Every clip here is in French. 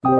Tu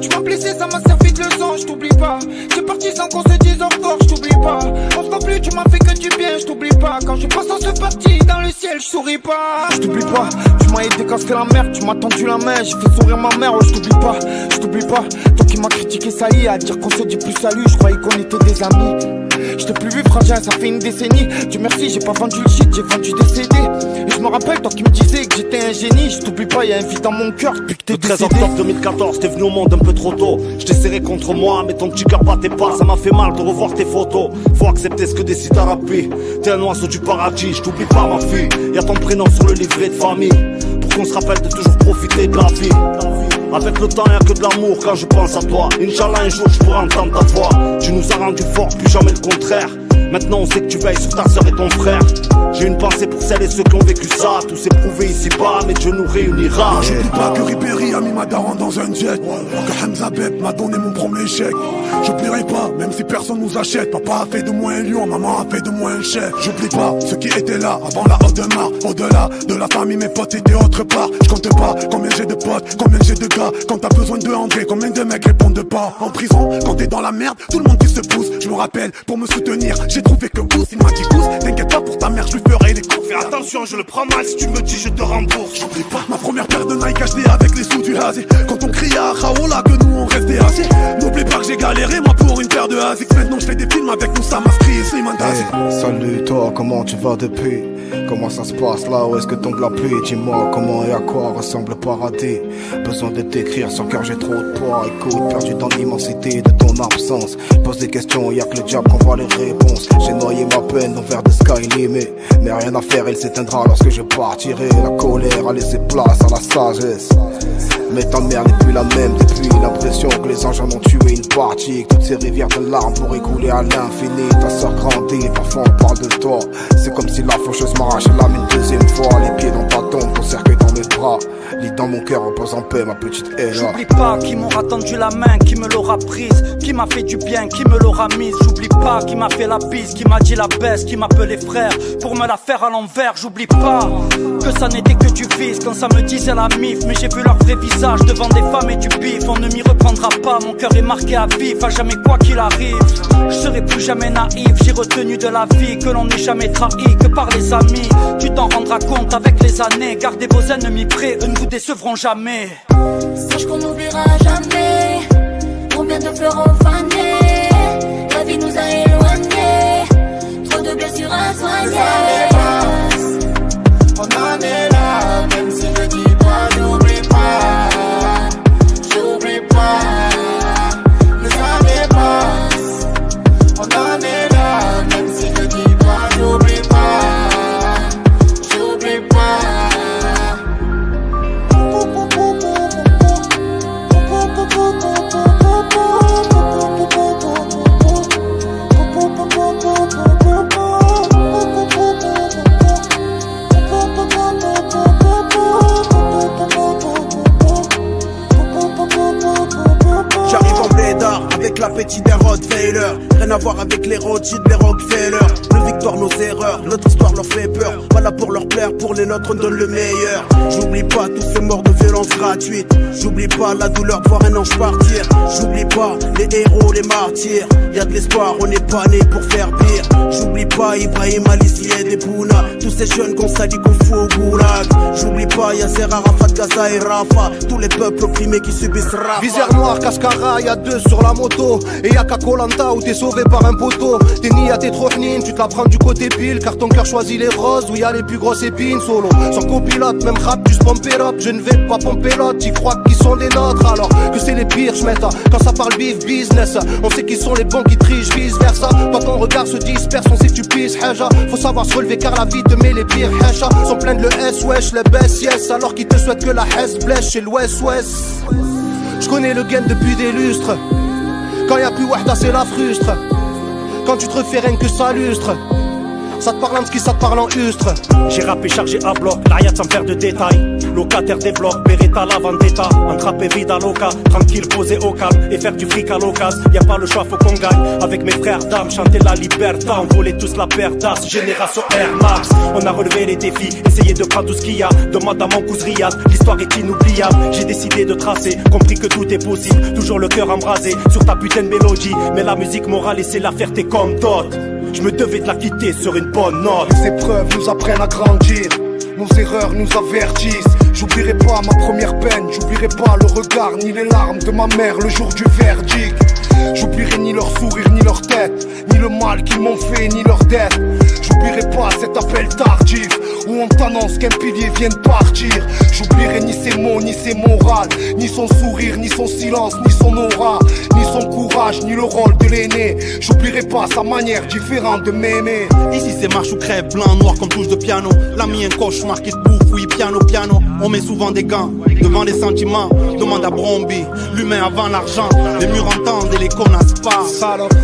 m'as blessé, ça m'a servi de leçon, je t'oublie pas. C'est parti sans qu'on se dise au revoir, je t'oublie pas. On se voit plus, tu m'as fait que du bien, je t'oublie pas. Quand je passe en ce parti dans le ciel, je souris pas. Je t'oublie pas, tu m'as aidé quand c'était la merde. Tu m'as tendu la main, j'ai fait sourire ma mère, ouais, je t'oublie pas. Je t'oublie pas, toi qui m'as critiqué, ça y est, à dire qu'on se dit plus salut. Je croyais qu'on était des amis. Je t'ai plus vu frangin, ça fait une décennie. Dieu merci, j'ai pas vendu le shit, j'ai vendu des CD. Et je me rappelle, toi qui me disais que j'étais un génie. Je t'oublie pas, y'a un vide dans mon cœur depuis que t'es décédé. Le 13 octobre 2014, t'es venu au monde un peu trop tôt. Je t'ai serré contre moi, mais ton petit cœur battait pas. Ça m'a fait mal de revoir tes photos. Faut accepter ce que décide ta rapie. T'es un oiseau du paradis, je t'oublie pas ma fille. Y'a ton prénom sur le livret de famille. Pour qu'on se rappelle de toujours profiter de la vie. Avec le temps y'a que de l'amour quand je pense à toi. Inch'Allah un jour je pourrai entendre ta voix. Tu nous as rendu forts, plus jamais le contraire. Maintenant on sait que tu veilles sur ta soeur et ton frère. J'ai une pensée pour celles et ceux qui ont vécu ça. Tout s'est prouvé ici-bas, mais Dieu nous réunira. J'oublie pas que Ribéry a mis ma daronne dans un jet. Que Hamza Beb m'a donné mon premier chèque. J'oublierai pas, même si personne nous achète. Papa a fait de moi un lion, maman a fait de moi un chef. J'oublie pas ceux qui étaient là avant la Haute-de-Marne. Au-delà de la famille, mes potes étaient autre part. Je compte pas combien j'ai de potes, combien j'ai de gars. Quand t'as besoin de André, combien de mecs répondent pas. En prison, quand t'es dans la merde, tout le monde qui se pousse. Je me rappelle, pour me soutenir, j'ai trouvé que Gousse, il m'a dit Gousse, t'inquiète pas pour ta mère, je lui ferai les coups. Fais attention, je le prends mal, si tu me dis je te rembourse. J'oublie pas ma première paire de Nike achetée avec les sous du Hazi. Quand on criait à Raoula que nous on restait assis. N'oublie pas que j'ai galéré moi pour une paire de Haziq. Maintenant je fais des films avec Moussa Maskri et Slimane Dazi. Salut toi, comment tu vas depuis? Comment ça se passe là, où est-ce que tombe la pluie? Dis-moi comment et à quoi ressemble le paradis. Besoin de t'écrire, sans cœur j'ai trop de poids. Écoute, perdu dans l'immensité de ton absence. Pose des questions, y'a que le diable qu'on voit les réponses. J'ai noyé ma peine au verre de sky limit. Mais rien à faire, elle s'éteindra lorsque je partirai. La colère a laissé place à la sagesse. Mais ta mère n'est plus la même depuis l'impression que les anges en ont tué une partie. Que toutes ces rivières de larmes pourraient couler à l'infini. Ta soeur grandit, parfois on parle de toi. C'est comme si la faucheuse m'arrachait l'âme une deuxième fois. Les pieds dans ta tombe, ton cercueil dans mes bras. Lit dans mon cœur, repose en paix ma petite Ella. J'oublie pas qui m'aura tendu la main, qui me l'aura prise, qui m'a fait du bien, qui me l'aura mise. J'oublie pas qui m'a fait la bise, qui m'a dit la baisse, qui m'appelait frère pour me la faire à l'envers. J'oublie pas que ça n'était que du vice quand ça me disait la mif. Mais j'ai vu leur vrai visage devant des femmes et du bif. On ne m'y reprendra pas, mon cœur est marqué à vif. À jamais quoi qu'il arrive, je serai plus jamais naïf. J'ai retenu de la vie que l'on n'est jamais trahi que par les amis. Tu t'en rendras compte avec les années. Gardez vos ennemis près, eux ne vous décevront jamais. Sache qu'on n'oubliera jamais combien de fleurs ont fané. La vie nous a éloignés, trop de blessures à soigner. On en est là, même si je dis pas, j'oublie pas. J'oublie pas, les années passent. On en est là, même si je dis pas, j'oublie pas. J'oublie pas. J'arrive en blédard avec l'appétit d'un Rottweiler. Rien à voir avec les Rothschild, les Rockefeller. Nos victoires, nos erreurs, notre histoire leur fait peur. Pas là pour leur plaire, pour les nôtres on donne le meilleur. J'oublie pas tous ces morts de violence gratuite. J'oublie pas la douleur de voir un ange partir. J'oublie pas les héros, les martyrs. Y'a de l'espoir, on n'est pas né pour faire pire. J'oublie pas Ibrahim Ali, Syed et Bouna. Tous ces jeunes qu'on salit, qu'on fout au goulag. J'oublie pas Yasser Arafat, Gaza et Rafa. Tous les peuples opprimés qui subissent Rafa. Visière noire, cascara, y'a deux sur la moto. Et y'a qu'à Koh-Lanta où t'es sauvé par un poteau. T'es nia, t'es trop hnine, tu te la prends du côté pile. Car ton cœur choisit les roses où y'a les plus grosses épines. Solo, sans copilote, même rap, juste pomper up. Je ne vais pas pomper l'autre, j'y crois qu'ils sont des nôtres. Alors que c'est les pires, j'mets quand ça parle bif, business. On sait qu'ils sont les bons qui trichent, vice versa. Quand ton regard se disperse, on sait que tu pisses, haja. Faut savoir se relever car la vie te met les pires, hacha. Sont pleins de le S, wesh, les best, yes. Alors qu'ils te souhaitent que la S blesse chez l'Ouest-Ouest. Je connais le game depuis des lustres. Quand y'a plus wahda c'est la frustre. Quand tu te refais rien que ça lustre. Ça te parle en ski, ça te parle en ustre. J'ai rappé chargé à bloc, l'ariat sans faire de détails. Locataire des blocs, Beretta la vendetta. Entrappé vide à loca, tranquille posé au calme. Et faire du fric à l'occasion, y'a pas le choix, faut qu'on gagne. Avec mes frères d'âme, chanter la liberté. On volait tous la paire d'as, génération Air Max. On a relevé les défis, essayé de prendre tout ce qu'il y a. Demande à mon cousin Riyad, l'histoire est inoubliable. J'ai décidé de tracer, compris que tout est possible. Toujours le cœur embrasé sur ta putain de mélodie. Mais la musique morale, laissez la faire, t'es comme d'autres. Je me devais de la quitter sur une bonne note. Les épreuves nous apprennent à grandir, nos erreurs nous avertissent. J'oublierai pas ma première peine, j'oublierai pas le regard ni les larmes de ma mère le jour du verdict. J'oublierai ni leur sourire ni leur tête, ni le mal qu'ils m'ont fait ni leur dette. J'oublierai pas cet appel tardif où on t'annonce qu'un pilier vient de partir. J'oublierai ni ses mots, ni ses morales, ni son sourire, ni son silence, ni son aura, ni son courage, ni le rôle de l'aîné. J'oublierai pas sa manière différente de m'aimer. Ici c'est marche ou crève, blanc, noir comme touche de piano. L'ami un cauchemar qui te bouffe, oui, piano, piano. On met souvent des gants devant les sentiments. Demande à Bromby, l'humain avant l'argent. Les murs entendent et les connaissent pas.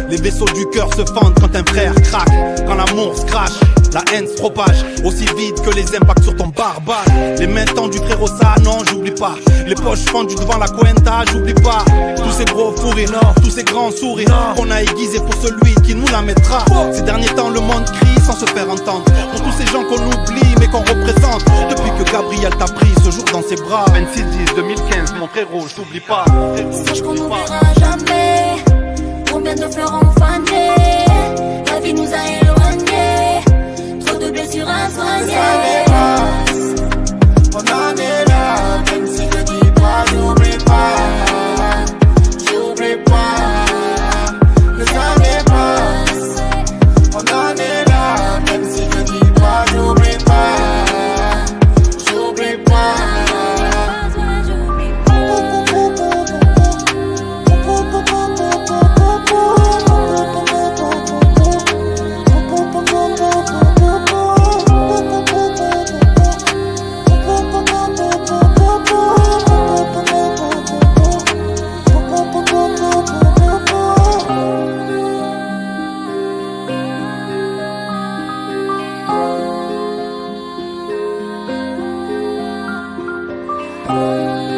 Les vaisseaux du cœur se fendent quand un frère craque. Quand l'amour se crache, la haine se propage aussi vite que les impacts sur ton barbare. Les mains tendues frérot, ça non, j'oublie pas. Les poches fendues devant la cuenta, j'oublie pas. Tous ces gros fous rires, tous ces grands sourires qu'on a aiguisés pour celui qui nous la mettra. Ces derniers temps le monde crie sans se faire entendre. Pour tous ces gens qu'on oublie mais qu'on représente. Depuis que Gabriel t'a pris ce jour dans ses bras. 26/10/2015, mon frérot, je t'oublie pas. Sache qu'on n'oubliera jamais combien de fleurs ont fané. La vie nous a éloignés, trop de blessures à soigner. On en est là, même si je dis pas, j'oublie pas. J'oublie pas, les années passent. On en est là, même si je dis pas, j'oublie pas. J'oublie pas. Oh,